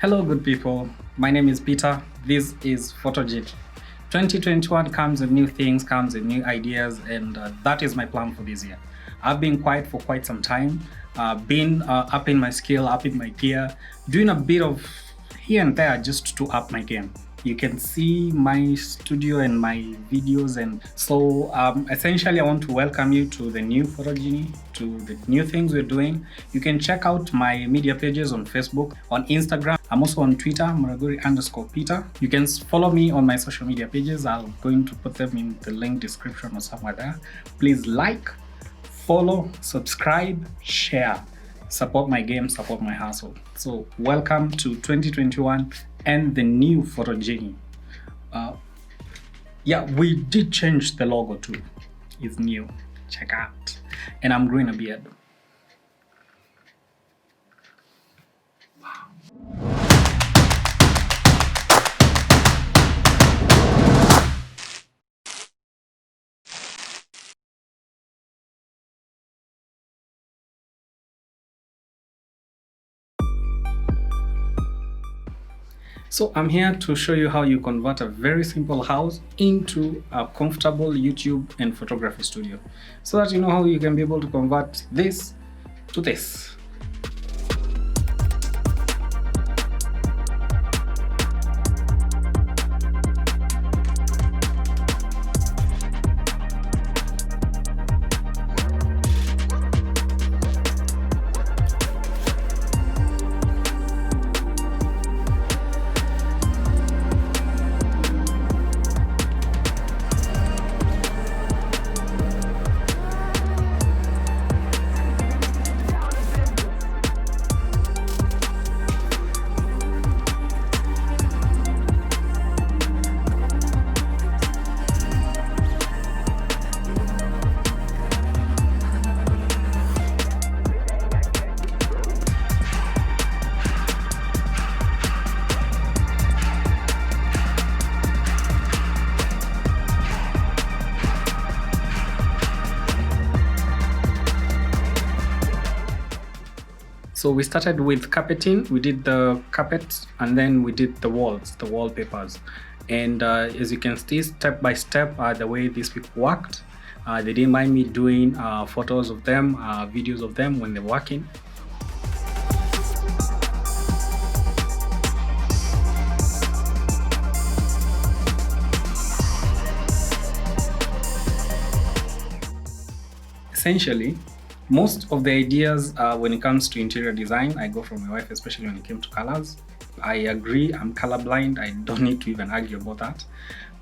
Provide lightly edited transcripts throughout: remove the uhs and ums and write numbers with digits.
Hello, good people. My name is Peter. This is Photogenic. 2021 comes with new things, comes with new ideas, and that is my plan for this year. I've been quiet for quite some time, been upping my skill, upping my gear, doing a bit of here and there just to up my game. You can see my studio and my videos, and so essentially I want to welcome you to the new Photogeny, to the new things we're doing. You can check out my media pages on Facebook, on Instagram. I'm also on Twitter, Muraguri_Peter. You can follow me on my social media pages. I'm going to put them in the link description or somewhere there. Please like, follow, subscribe, share. Support my game, support my hustle. So welcome to 2021 and the new Photogeny. Yeah, we did change the logo too. It's new. Check out. And I'm growing a beard. So I'm here to show you how you convert a very simple house into a comfortable YouTube and photography studio, so that you know how you can be able to convert this to this. So we started with carpeting. We did the carpet, and then we did the walls, the wallpapers. And as you can see, step by step, the way these people worked. They didn't mind me doing photos of them, videos of them when they're working. Essentially, most of the ideas when it comes to interior design, I go from my wife, especially when it came to colors. I agree, I'm colorblind. I don't need to even argue about that.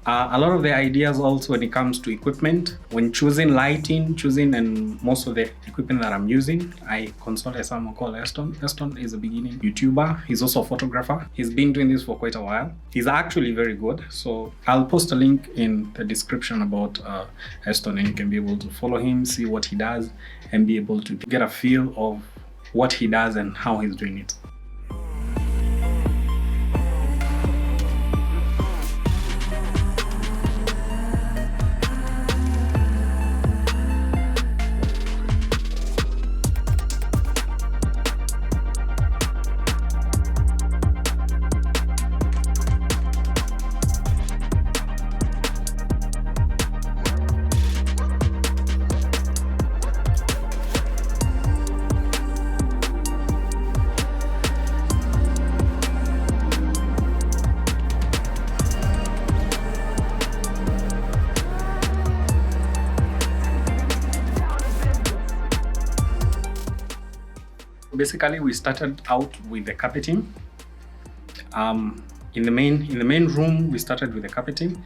A lot of the ideas also when it comes to equipment, when choosing lighting, and most of the equipment that I'm using, I consult someone called Eston. Eston is a beginning YouTuber. He's also a photographer. He's been doing this for quite a while. He's actually very good. So I'll post a link in the description about Eston, and you can be able to follow him, see what he does, and be able to get a feel of what he does and how he's doing it. Basically, we started out with the carpeting. In the main room, we started with the carpeting.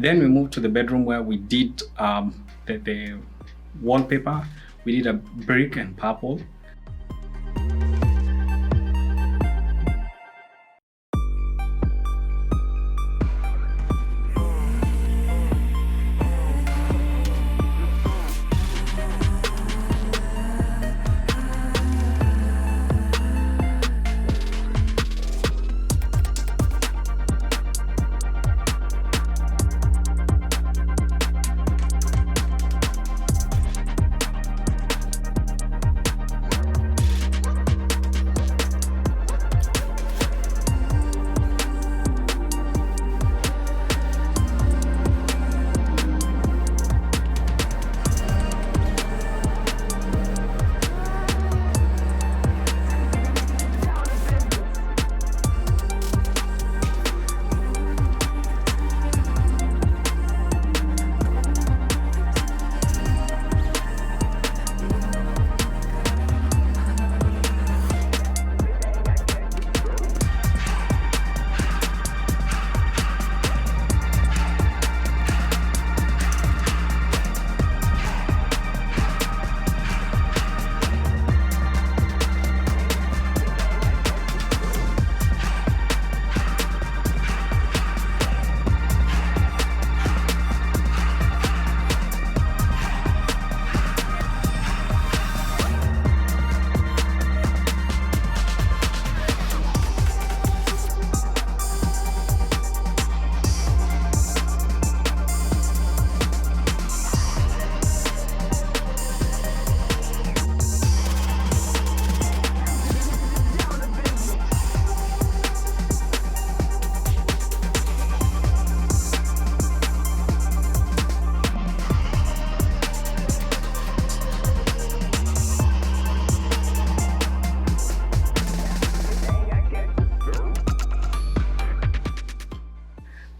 Then we moved to the bedroom where we did the wallpaper. We did a brick and purple.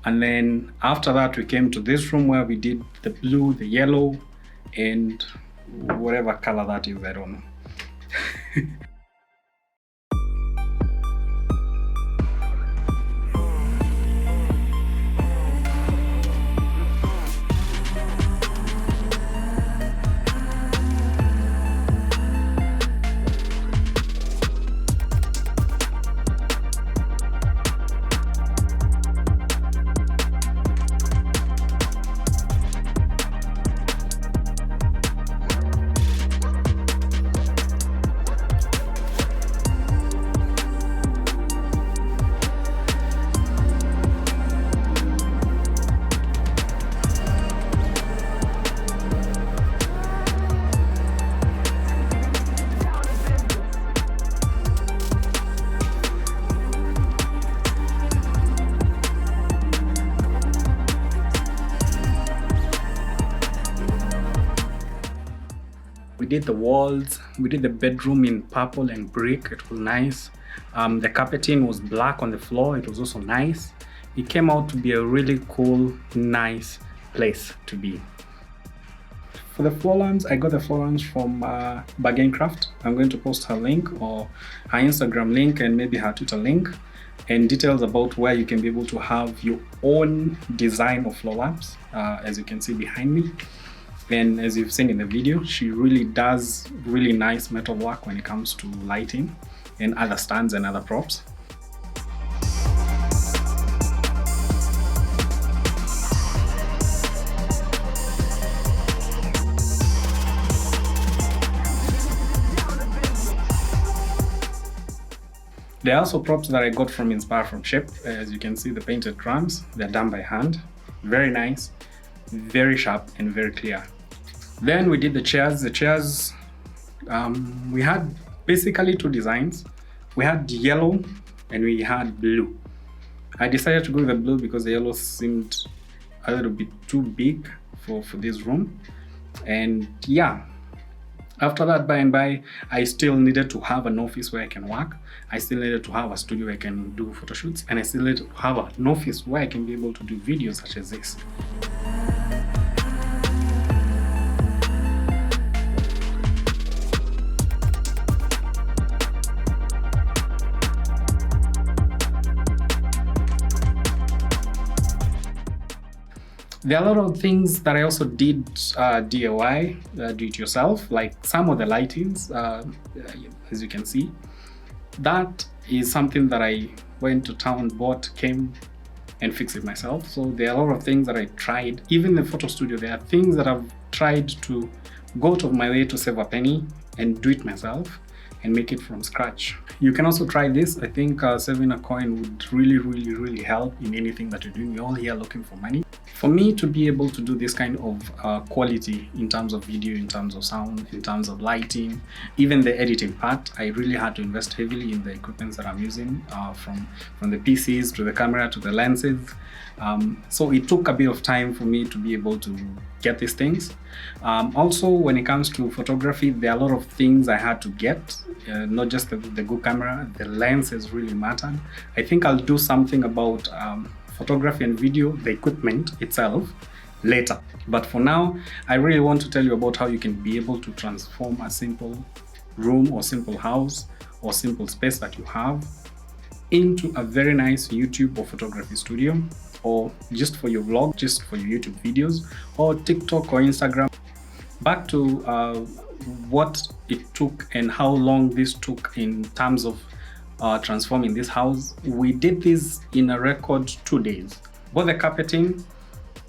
And then after that, we came to this room where we did the blue, the yellow, and whatever color that is, I don't know. We did the walls, we did the bedroom in purple and brick. It was nice. The carpeting was black on the floor. It was also nice. It came out to be a really cool, nice place to be. For the floor lamps, I got the floor lamps from Bargain Craft. I'm going to post her link or her Instagram link and maybe her Twitter link and details about where you can be able to have your own design of floor lamps, as you can see behind me. And as you've seen in the video, she really does really nice metal work when it comes to lighting and other stands and other props. There are also props that I got from Inspire from Shape. As you can see, the painted drums, they're done by hand. Very nice, very sharp and very clear. Then we did the chairs. The chairs, we had basically two designs. We had yellow and we had blue. I decided to go with the blue because the yellow seemed a little bit too big for this room. And yeah, after that, by and by, I still needed to have an office where I can work. I still needed to have a studio where I can do photo shoots. And I still needed to have an office where I can be able to do videos such as this. There are a lot of things that I also did DIY, do it yourself, like some of the lightings, as you can see. That is something that I went to town, bought, came and fixed it myself. So there are a lot of things that I tried. Even the photo studio, there are things that I've tried to go out of my way to save a penny and do it myself and make it from scratch. You can also try this. I think saving a coin would really help in anything that you're doing. We're all here looking for money. For me to be able to do this kind of quality in terms of video, in terms of sound, in terms of lighting, even the editing part, I really had to invest heavily in the equipment that I'm using, from the PCs to the camera to the lenses. So it took a bit of time for me to be able to get these things. Also, when it comes to photography, there are a lot of things I had to get, not just the good camera, the lenses really mattered. I think I'll do something about photography and video, the equipment itself, later. But for now, I really want to tell you about how you can be able to transform a simple room or simple house or simple space that you have into a very nice YouTube or photography studio, or just for your vlog, just for your YouTube videos, or TikTok or Instagram. Back to what it took and how long this took in terms of transforming this house. We did this in a record 2 days, both the carpeting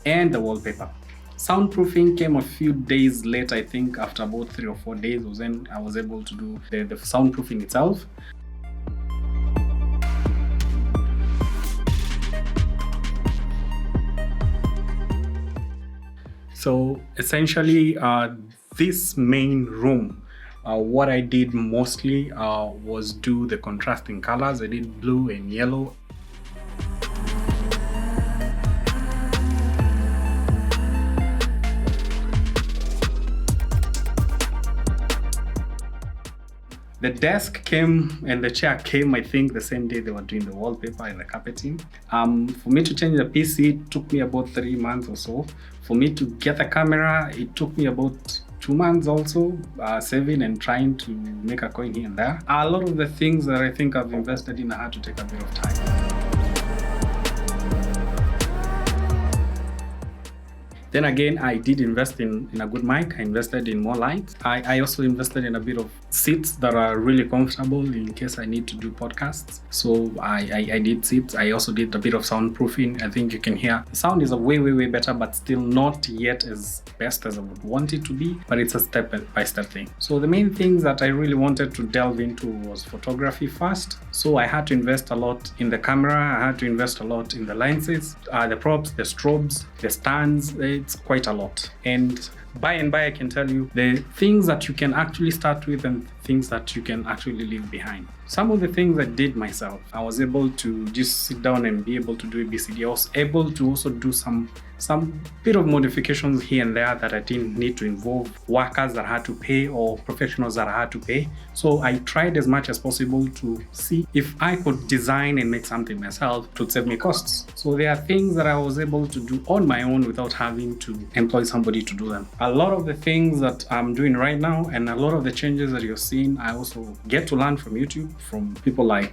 and the wallpaper. Soundproofing came a few days later. I think after about 3 or 4 days was when I was able to do the soundproofing itself. So essentially, this main room, what I did mostly was do the contrasting colors. I did blue and yellow. The desk came and the chair came, I think, the same day they were doing the wallpaper and the carpeting. For me to change the PC, it took me about 3 months or so. For me to get the camera, it took me about 2 months also, saving and trying to make a coin here and there. A lot of the things that I think I've invested in, I had to take a bit of time. Then again, I did invest in a good mic. I invested in more lights. I also invested in a bit of seats that are really comfortable in case I need to do podcasts. So I did seats. I also did a bit of soundproofing. I think you can hear the sound is a way better, but still not yet as best as I would want it to be, but it's a step-by-step thing. So the main things that I really wanted to delve into was photography first. So I had to invest a lot in the camera. I had to invest a lot in the lenses, the props, the strobes, the stands. It's quite a lot. And by and by, I can tell you the things that you can actually start with and things that you can actually leave behind. Some of the things I did myself, I was able to just sit down and be able to do ABCD. I was able to also do some bit of modifications here and there that I didn't need to involve workers that I had to pay or professionals that I had to pay. So I tried as much as possible to see if I could design and make something myself to save me costs. So there are things that I was able to do on my own without having to employ somebody to do them. A lot of the things that I'm doing right now and a lot of the changes that you're seeing, I also get to learn from YouTube, from people like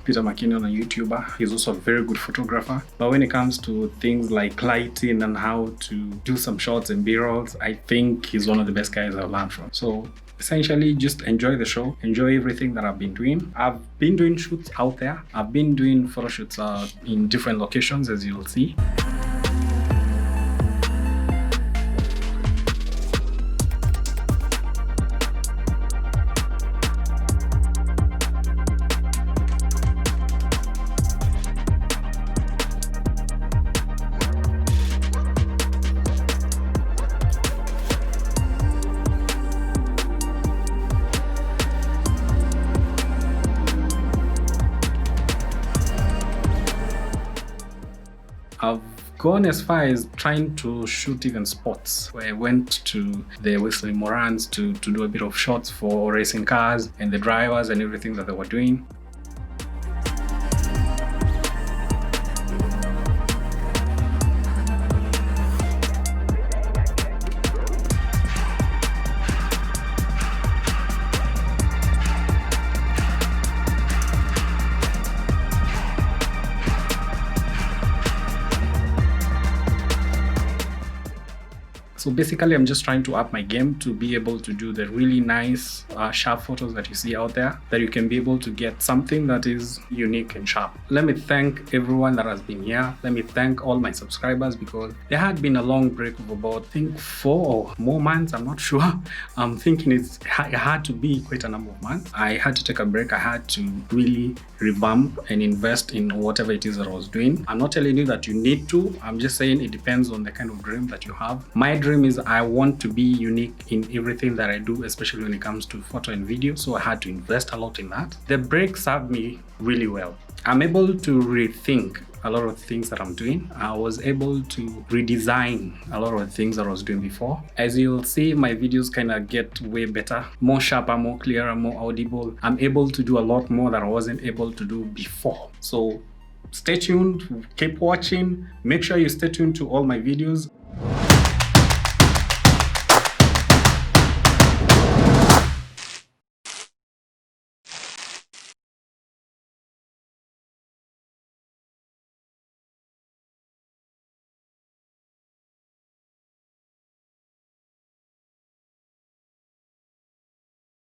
Peter McKinnon, a YouTuber. He's also a very good photographer. But when it comes to things like lighting and how to do some shots and B-rolls, I think he's one of the best guys I've learned from. So essentially, just enjoy the show, enjoy everything that I've been doing. I've been doing shoots out there. I've been doing photo shoots in different locations, as you'll see. I've gone as far as trying to shoot even sports, where I went to the Wesley Morans to do a bit of shots for racing cars and the drivers and everything that they were doing. So basically, I'm just trying to up my game to be able to do the really nice, sharp photos that you see out there, that you can be able to get something that is unique and sharp. Let me thank everyone that has been here. Let me thank all my subscribers, because there had been a long break of about, I think, 4 or more months. I'm not sure. I'm thinking it had to be quite a number of months. I had to take a break. I had to really revamp and invest in whatever it is that I was doing. I'm not telling you that you need to. I'm just saying it depends on the kind of dream that you have. My dream is I want to be unique in everything that I do, especially when it comes to photo and video. So I had to invest a lot in that. The break served me really well. I'm able to rethink a lot of things that I'm doing. I was able to redesign a lot of the things that I was doing before. As you'll see, my videos kind of get way better, more sharper, more clearer, more audible. I'm able to do a lot more that I wasn't able to do before. So stay tuned, keep watching. Make sure you stay tuned to all my videos.